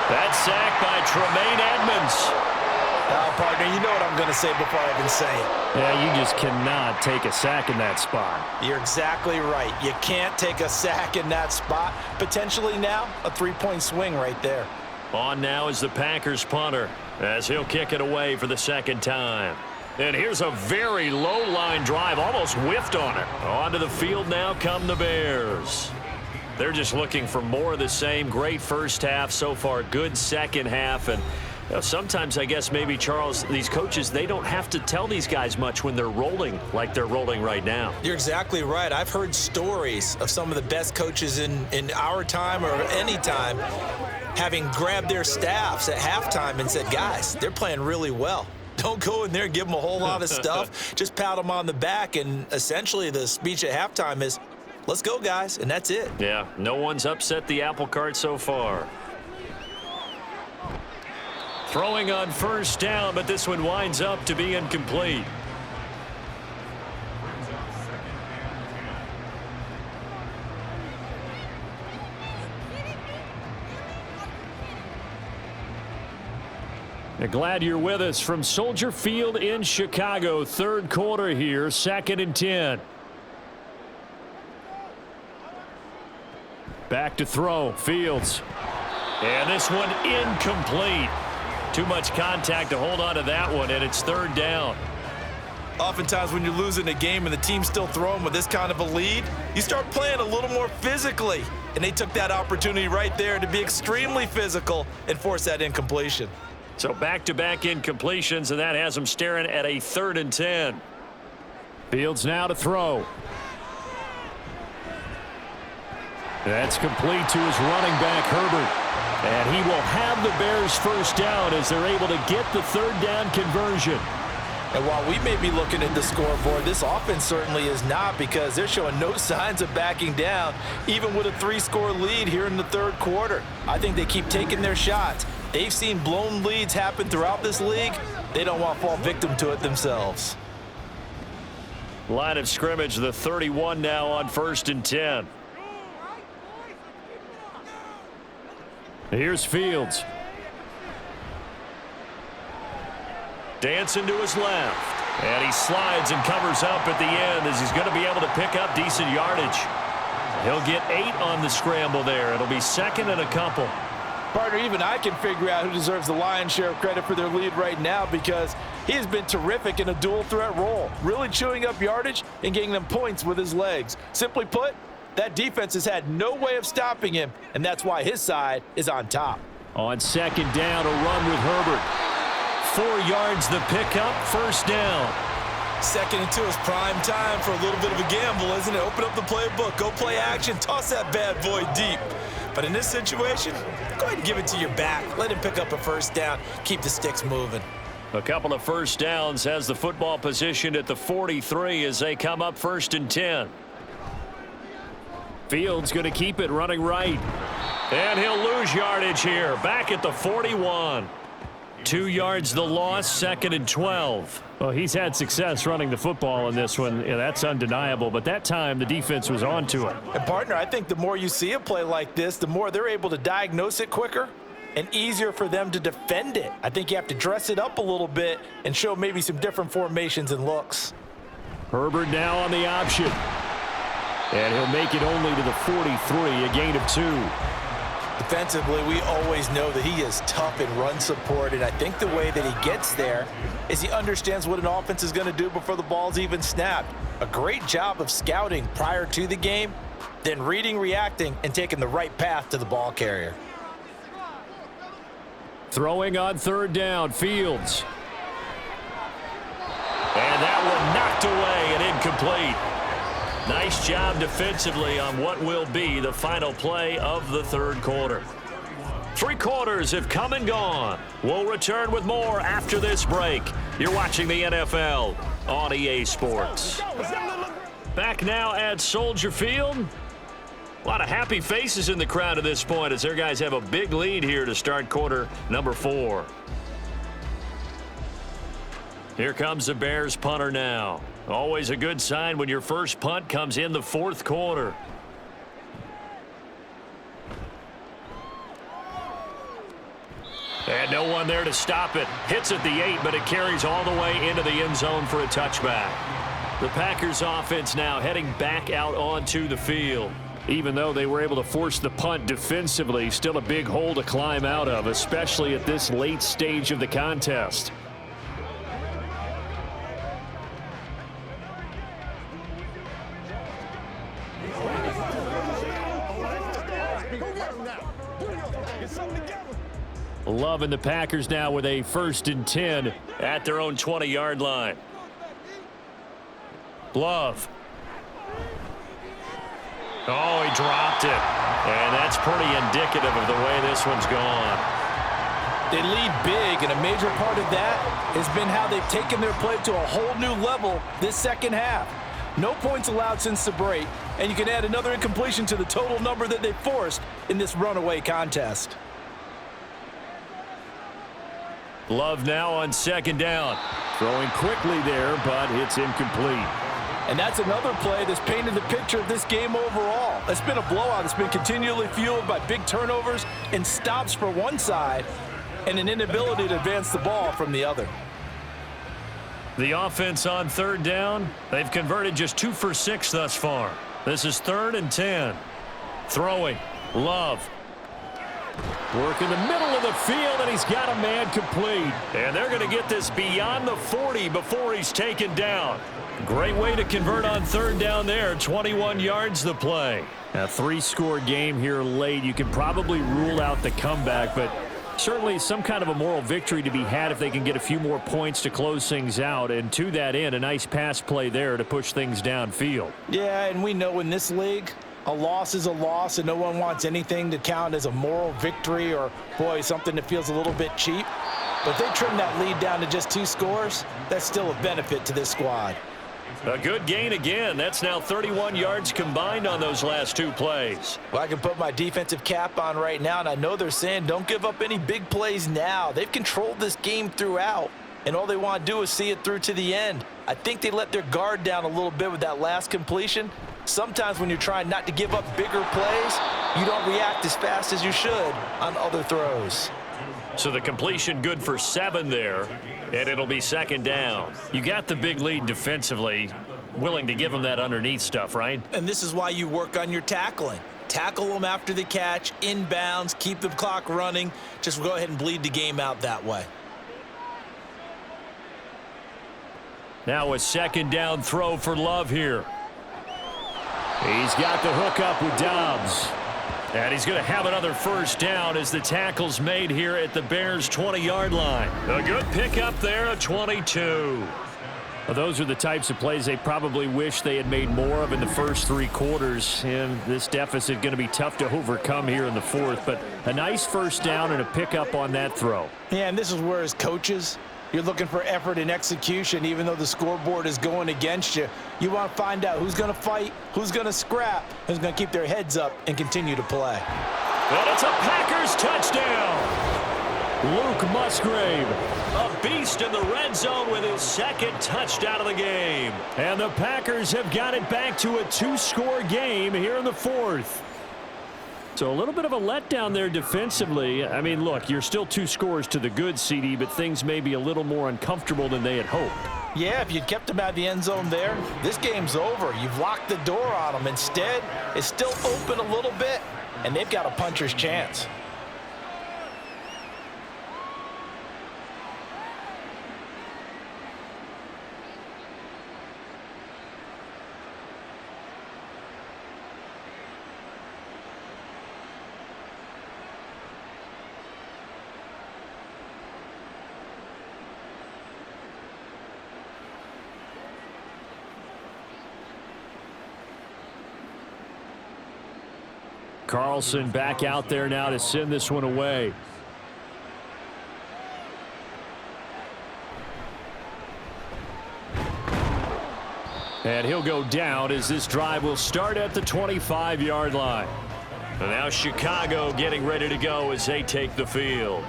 Speaker 1: That sack by Tremaine Edmonds.
Speaker 2: Partner, you know what I'm going to say before I even say it.
Speaker 3: Yeah, you just cannot take a sack in that spot.
Speaker 2: You're exactly right. You can't take a sack in that spot. Potentially now, a 3-point swing right there.
Speaker 1: On now is the Packers punter as he'll kick it away for the 2nd time. And here's a very low line drive, almost whiffed on it. Onto the field now come the Bears. They're just looking for more of the same. Great first half so far, good second half. And you know, sometimes I guess maybe, Charles, these coaches, they don't have to tell these guys much when they're rolling like they're rolling right now.
Speaker 2: You're exactly right. I've heard stories of some of the best coaches in our time or any time having grabbed their staffs at halftime and said, guys, they're playing really well. Don't go in there and give them a whole lot of stuff. Just pat them on the back. And essentially the speech at halftime is, let's go, guys. And that's it.
Speaker 1: Yeah, no one's upset the apple cart so far. Throwing on first down, but this one winds up to be incomplete.
Speaker 3: Glad you're with us from Soldier Field in Chicago. 3rd quarter here, 2nd and 10. Back to throw, Fields.
Speaker 1: And this one incomplete. Too much contact to hold on to that one, and it's 3rd down.
Speaker 2: Oftentimes when you're losing a game and the team's still throwing with this kind of a lead, you start playing a little more physically. And they took that opportunity right there to be extremely physical and force that incompletion.
Speaker 1: So back-to-back incompletions, and that has them staring at a 3rd and 10.
Speaker 3: Fields now to throw. That's complete to his running back, Herbert. And he will have the Bears first down as they're able to get the 3rd down conversion.
Speaker 2: And while we may be looking at the scoreboard, this offense certainly is not, because they're showing no signs of backing down, even with a 3-score lead here in the 3rd quarter. I think they keep taking their shots. They've seen blown leads happen throughout this league. They don't want to fall victim to it themselves.
Speaker 1: Line of scrimmage, the 31 now on 1st and 10.
Speaker 3: Here's Fields.
Speaker 1: Dancing to his left. And he slides and covers up at the end as he's going to be able to pick up decent yardage. He'll get 8 on the scramble there. It'll be 2nd and a couple.
Speaker 5: Partner, even I can figure out who deserves the lion's share of credit for their lead right now, because he has been terrific in a dual threat role, really chewing up yardage and getting them points with his legs. Simply put, that defense has had no way of stopping him, and that's why his side is on top.
Speaker 3: On 2nd down, a run with Herbert.
Speaker 1: 4 yards the pickup, first down.
Speaker 2: 2nd and 2 is prime time for a little bit of a gamble, isn't it? Open up the playbook, go play action, toss that bad boy deep. But in this situation, go ahead and give it to your back. Let him pick up a first down, keep the sticks moving.
Speaker 1: A couple of first downs, has the football position at the 43 as they come up 1st and 10.
Speaker 3: Fields going to keep it running right.
Speaker 1: And he'll lose yardage here. Back at the 41. 2 yards the loss, 2nd and 12.
Speaker 3: Well, he's had success running the football in this one. Yeah, that's undeniable. But that time, the defense was on to it.
Speaker 5: And, partner, I think the more you see a play like this, the more they're able to diagnose it quicker and easier for them to defend it. I think you have to dress it up a little bit and show maybe some different formations and looks.
Speaker 3: Herbert now on the option. And he'll make it only to the 43, a gain of 2.
Speaker 2: Defensively, we always know that he is tough in run support, and I think the way that he gets there is he understands what an offense is going to do before the ball's even snapped. A great job of scouting prior to the game, then reading, reacting, and taking the right path to the ball carrier.
Speaker 3: Throwing on 3rd down, Fields.
Speaker 1: And that one knocked away and incomplete. Nice job defensively on what will be the final play of the 3rd quarter. 3 quarters have come and gone. We'll return with more after this break. You're watching the NFL on EA Sports. Back now at Soldier Field. A lot of happy faces in the crowd at this point as their guys have a big lead here to start quarter number 4. Here comes the Bears punter now. Always a good sign when your first punt comes in the 4th quarter. And no one there to stop it. Hits at the 8, but it carries all the way into the end zone for a touchback. The Packers offense now heading back out onto the field.
Speaker 3: Even though they were able to force the punt defensively, still a big hole to climb out of, especially at this late stage of the contest. Love and the Packers now with a 1st and 10
Speaker 1: at their own 20-yard line. Love. Oh, he dropped it. And that's pretty indicative of the way this one's gone.
Speaker 5: They lead big, and a major part of that has been how they've taken their play to a whole new level this 2nd half. No points allowed since the break, and you can add another incompletion to the total number that they forced in this runaway contest.
Speaker 1: Love now on 2nd down.
Speaker 3: Throwing quickly there, but it's incomplete.
Speaker 5: And that's another play that's painted the picture of this game overall. It's been a blowout. It's been continually fueled by big turnovers and stops for one side and an inability to advance the ball from the other.
Speaker 1: The offense on 3rd down, they've converted just 2 for 6 thus far. This is 3rd and 10. Throwing. Love.
Speaker 3: Work in the middle of the field, and he's got a man complete.
Speaker 1: And they're going to get this beyond the 40 before he's taken down. Great way to convert on 3rd down there. 21 yards the play.
Speaker 3: A 3-score game here late. You can probably rule out the comeback, but certainly some kind of a moral victory to be had if they can get a few more points to close things out. And to that end, a nice pass play there to push things downfield.
Speaker 5: Yeah, and we know in this league, a loss is a loss, and no one wants anything to count as a moral victory or, boy, something that feels a little bit cheap. But if they trim that lead down to just 2 scores, that's still a benefit to this squad.
Speaker 1: A good gain again. That's now 31 yards combined on those last 2 plays.
Speaker 2: Well, I can put my defensive cap on right now, and I know they're saying don't give up any big plays now. They've controlled this game throughout, and all they want to do is see it through to the end. I think they let their guard down a little bit with that last completion. Sometimes when you're trying not to give up bigger plays, you don't react as fast as you should on other throws.
Speaker 1: So the completion good for 7 there, and it'll be 2nd down. You got the big lead defensively, willing to give them that underneath stuff, right?
Speaker 2: And this is why you work on your tackling. Tackle them after the catch, inbounds, keep the clock running. Just go ahead and bleed the game out that way.
Speaker 1: Now a 2nd down throw for Love here.
Speaker 3: He's got the hook up with Dobbs.
Speaker 1: And he's going to have another 1st down as the tackle's made here at the Bears' 20-yard line. A good pickup there at 22.
Speaker 3: Well, those are the types of plays they probably wish they had made more of in the first 3 quarters. And this deficit going to be tough to overcome here in the 4th. But a nice 1st down and a pickup on that throw.
Speaker 5: Yeah, and this is where as coaches, you're looking for effort and execution, even though the scoreboard is going against you. You want to find out who's going to fight, who's going to scrap, who's going to keep their heads up and continue to play.
Speaker 1: And it's a Packers touchdown. Luke Musgrave, a beast in the red zone with his second touchdown of the game. And the Packers have got it back to a 2-score game here in the fourth. So a little bit of a letdown there defensively. I mean, look, you're still 2 scores to the good, CD, but things may be a little more uncomfortable than they had hoped.
Speaker 2: Yeah, if you'd kept them out of the end zone there, this game's over. You've locked the door on them. Instead, it's still open a little bit, and they've got a puncher's chance.
Speaker 1: Carlson back out there now to send this one away. And he'll go down as this drive will start at the 25-yard line. And now Chicago getting ready to go as they take the field.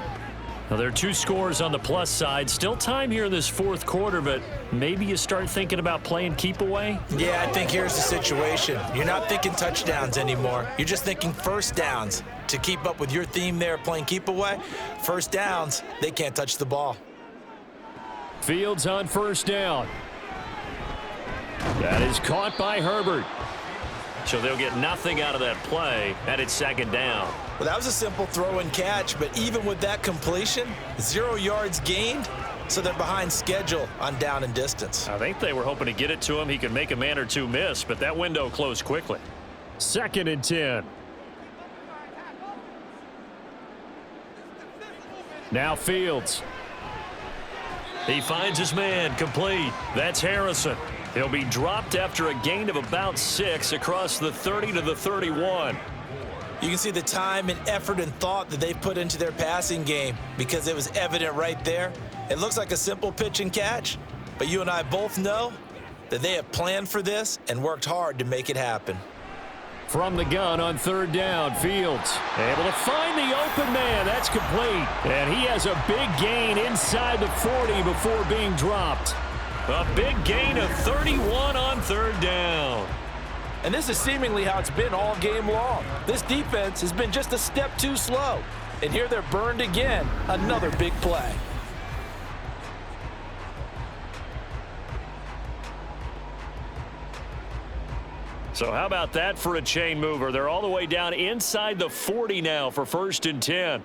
Speaker 1: Now, there are 2 scores on the plus side. Still time here in this fourth quarter, but maybe you start thinking about playing keep away?
Speaker 2: Yeah, I think here's the situation. You're not thinking touchdowns anymore. You're just thinking first downs. To keep up with your theme there, playing keep away, first downs, they can't touch the ball.
Speaker 1: Fields on first down. That is caught by Herbert. So they'll get nothing out of that play, and it's second down.
Speaker 2: Well, that was a simple throw and catch, but even with that completion, 0 yards gained, so they're behind schedule on down and distance.
Speaker 1: I think they were hoping to get it to him. He could make a man or two miss, but that window closed quickly. 2nd and 10. Now Fields. He finds his man complete. That's Harrison. He'll be dropped after a gain of about 6 across the 30 to the 31.
Speaker 2: You can see the time and effort and thought that they've put into their passing game because it was evident right there. It looks like a simple pitch and catch, but you and I both know that they have planned for this and worked hard to make it happen.
Speaker 1: From the gun on 3rd down, Fields able to find the open man. That's complete. And he has a big gain inside the 40 before being dropped. A big gain of 31 on 3rd down.
Speaker 5: And this is seemingly how it's been all game long. This defense has been just a step too slow. And here they're burned again. Another big play.
Speaker 1: So how about that for a chain mover? They're all the way down inside the 40 now for 1st and 10.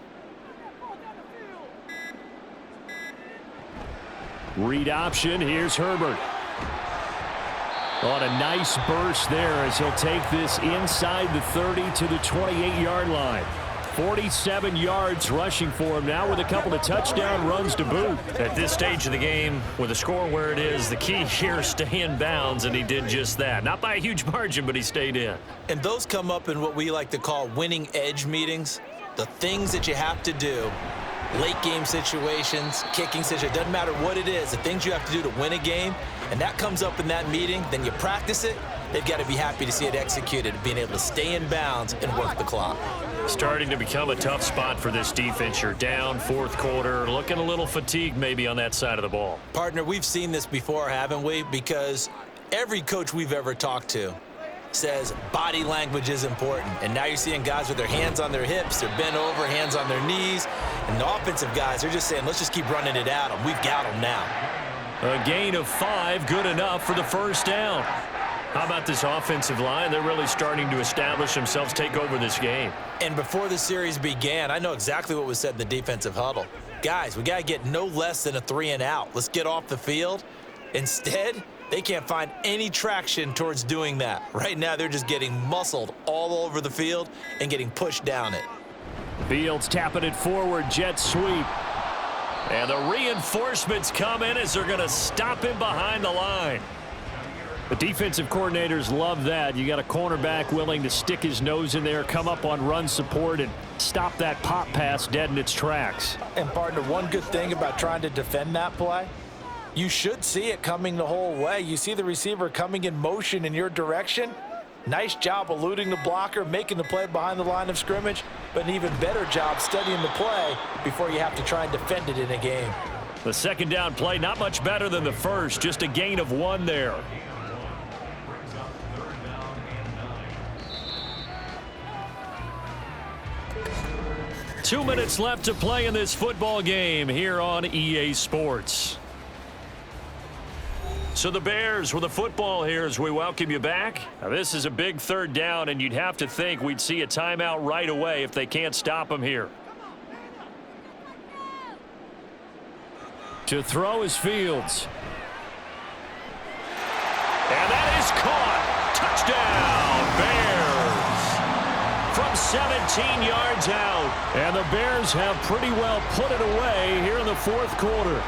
Speaker 1: Read option. Here's Herbert. On a nice burst there as he'll take this inside the 30 to the 28-yard line. 47 yards rushing for him now with a couple of touchdown runs to boot. At this stage of the game, with the score where it is, the key here is stay in bounds, and he did just that. Not by a huge margin, but he stayed in.
Speaker 2: And those come up in what we like to call winning edge meetings. The things that you have to do. Late game situations, kicking situations, doesn't matter what it is, the things you have to do to win a game, and that comes up in that meeting, then you practice it, they've got to be happy to see it executed, being able to stay in bounds and work the clock.
Speaker 1: Starting to become a tough spot for this defense. You're down 4th quarter, looking a little fatigued maybe on that side of the ball.
Speaker 2: Partner, we've seen this before, haven't we? Because every coach we've ever talked to says body language is important. And now you're seeing guys with their hands on their hips, they're bent over, hands on their knees. And the offensive guys, they're just saying, let's just keep running it at them. We've got them now.
Speaker 1: A gain of 5, good enough for the 1st down. How about this offensive line? They're really starting to establish themselves, take over this game.
Speaker 2: And before the series began, I know exactly what was said in the defensive huddle. Guys, we got to get no less than a 3 and out. Let's get off the field. Instead, they can't find any traction towards doing that. Right now, they're just getting muscled all over the field and getting pushed down it.
Speaker 1: Fields tapping it forward, jet sweep. And the reinforcements come in as they're going to stop him behind the line. The defensive coordinators love that. You got a cornerback willing to stick his nose in there, come up on run support, and stop that pop pass dead in its tracks.
Speaker 5: And partner, one good thing about trying to defend that play, you should see it coming the whole way. You see the receiver coming in motion in your direction, Nice job eluding the blocker, making the play behind the line of scrimmage, but an even better job studying the play before you have to try and defend it in a game.
Speaker 3: The second down play, not much better than the first, just a gain of 1 there. Two minutes left to play in this football game here on EA Sports. So the Bears with the football here as we welcome you back. Now this is a big third down, and you'd have to think we'd see a timeout right away if they can't stop them here. To throw is Fields. And that is caught. Touchdown, Bears. From 17 yards out. And the Bears have pretty well put it away here in the fourth quarter.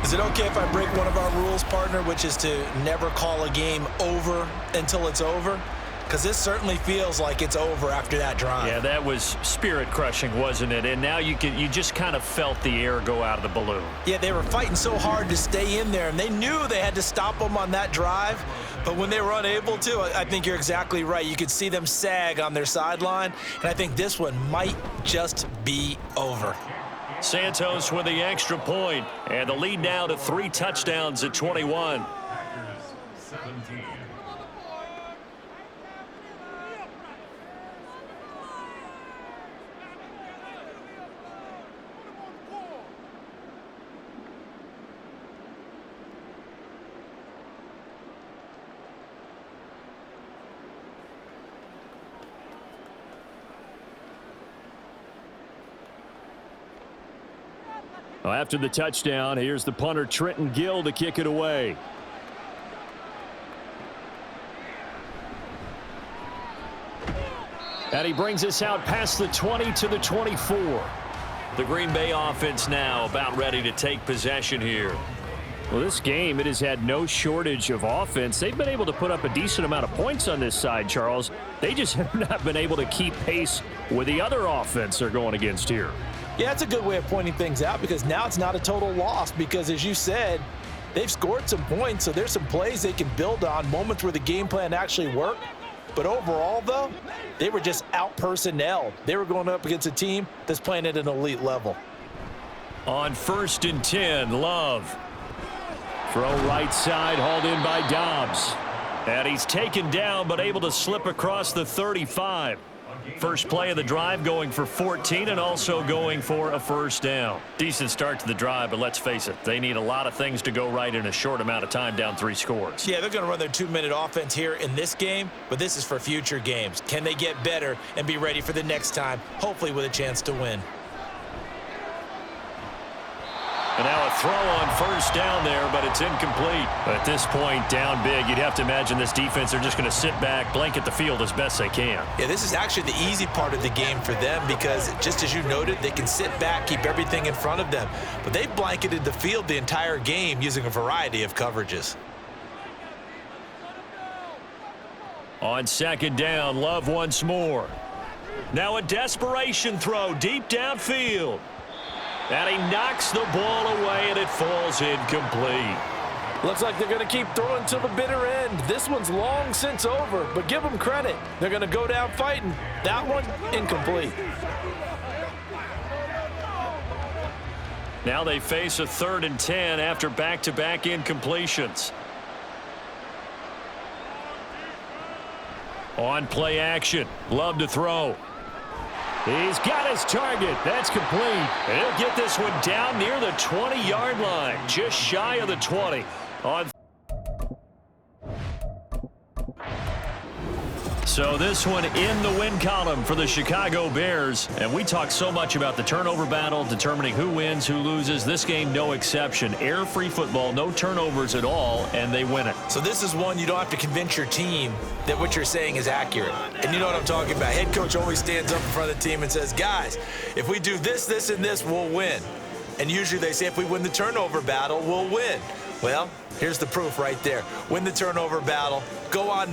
Speaker 2: Is it okay if I break one of our rules, partner, which is to never call a game over until it's over? Because this certainly feels like it's over after that drive.
Speaker 3: Yeah, that was spirit-crushing, wasn't it? And now you just kind of felt the air go out of the balloon.
Speaker 2: Yeah, they were fighting so hard to stay in there, and they knew they had to stop them on that drive. But when they were unable to, I think you're exactly right. You could see them sag on their sideline, and I think this one might just be over.
Speaker 3: Santos with the extra point, and the lead now to 3 touchdowns at 21. Well, after the touchdown, here's the punter Trenton Gill to kick it away. And he brings us out past the 20 to the 24. The Green Bay offense now about ready to take possession here. Well, this game, it has had no shortage of offense. They've been able to put up a decent amount of points on this side, Charles. They just have not been able to keep pace with the other offense they're going against here.
Speaker 5: Yeah, that's a good way of pointing things out because now it's not a total loss because, as you said, they've scored some points, so there's some plays they can build on, moments where the game plan actually worked. But overall, though, they were just out-personnelled. They were going up against a team that's playing at an elite level.
Speaker 3: On 1st and 10, Love. Throw right side, hauled in by Dobbs. And he's taken down, but able to slip across the 35. First play of the drive going for 14 and also going for a first down. Decent start to the drive, but let's face it, they need a lot of things to go right in a short amount of time down 3 scores.
Speaker 2: Yeah, they're going to run their 2-minute offense here in this game, but this is for future games. Can they get better and be ready for the next time, hopefully with a chance to win?
Speaker 3: And now a throw on first down there, but it's incomplete. At this point, down big, you'd have to imagine this defense, they're just going to sit back, blanket the field as best they can.
Speaker 2: Yeah, this is actually the easy part of the game for them because, just as you noted, they can sit back, keep everything in front of them. But they've blanketed the field the entire game using a variety of coverages.
Speaker 3: On 2nd down, Love once more. Now a desperation throw deep downfield. And he knocks the ball away, and it falls incomplete.
Speaker 5: Looks like they're going to keep throwing till the bitter end. This one's long since over, but give them credit. They're going to go down fighting. That one, incomplete.
Speaker 3: Now they face a 3rd and 10 after back-to-back incompletions. On play action, Love to throw. He's got his target. That's complete. And he'll get this one down near the 20-yard line, just shy of the 20. So this one in the win column for the Chicago Bears. And we talk so much about the turnover battle, determining who wins, who loses. This game, no exception. Air-free football, no turnovers at all, and they win it.
Speaker 2: So this is one you don't have to convince your team that what you're saying is accurate. And you know what I'm talking about. Head coach always stands up in front of the team and says, guys, if we do this, this, and this, we'll win. And usually they say if we win the turnover battle, we'll win. Well, here's the proof right there. Win the turnover battle, go on to